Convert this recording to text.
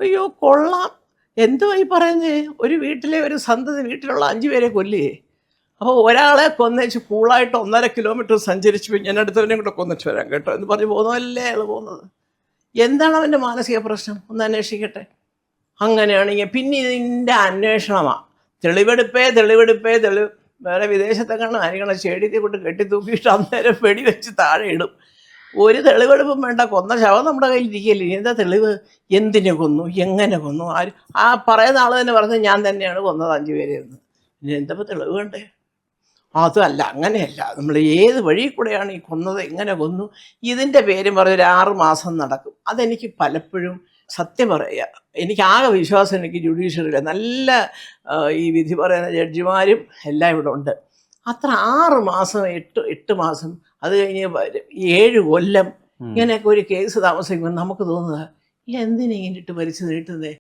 അയ്യോ കൊള്ളാം. എന്തുവാ ഈ പറയുന്നേ? ഒരു വീട്ടിലെ ഒരു സന്തതി വീട്ടിലുള്ള 5 പേരെ കൊല്ലുകയെ. അപ്പോൾ ഒരാളെ കൊന്നേച്ച് കൂളായിട്ട് 1.5 കിലോമീറ്റർ സഞ്ചരിച്ച് ഞാൻ അടുത്തവനെയും കൂടെ കൊന്നിട്ട് വരാം കേട്ടോ എന്ന് പറഞ്ഞ് പോകുന്നതല്ലേ അയാൾ പോകുന്നത്. എന്താണ് അവൻ്റെ മാനസിക പ്രശ്നം? ഒന്ന് അന്വേഷിക്കട്ടെ. അങ്ങനെയാണെങ്കിൽ പിന്നെ ഇതിൻ്റെ അന്വേഷണമാണ്. തെളിവ് വേറെ വിദേശത്തെങ്ങാനും ആയിരിക്കണം സ്റ്റേഡിയത്തിൽ കൊണ്ട് കെട്ടിത്തൂക്കിയിട്ട് അന്നേരം വെടിവെച്ച് താഴെ ഇടും. ഒരു തെളിവെടുപ്പും വേണ്ട, കൊന്ന ശവം നമ്മുടെ കയ്യിൽ ഇരിക്കുകയല്ലേ. എന്താ തെളിവ്? എന്തിനെ കൊന്നു, എങ്ങനെ കൊന്നു, ആര്? ആ പറയുന്ന ആൾ തന്നെ പറഞ്ഞത് ഞാൻ തന്നെയാണ് കൊന്നത് 5 പേരെ എന്ന്. ഇനി എന്താ തെളിവ് വേണ്ടേ? അതല്ല, അങ്ങനെയല്ല. നമ്മൾ ഏത് വഴി കൂടെയാണ് ഈ കൊന്നത്, എങ്ങനെ കൊന്നു, ഇതിൻ്റെ പേരും പറഞ്ഞ് ഒരു 6 മാസം നടക്കും. അതെനിക്ക് പലപ്പോഴും സത്യം പറയുക, എനിക്കാകെ വിശ്വാസം എനിക്ക് ജുഡീഷ്യറിയില്ല. നല്ല ഈ വിധി പറയുന്ന ജഡ്ജിമാരും എല്ലാം ഇവിടെ ഉണ്ട്. അത്ര 6 മാസം 8 മാസം അത് കഴിഞ്ഞ് 7 കൊല്ലം ഇങ്ങനെയൊക്കെ ഒരു കേസ് താമസിക്കുമ്പോൾ നമുക്ക് തോന്നുക എന്തിനെ ഇങ്ങനിട്ട് വലിച്ചു നീട്ടുന്നേ.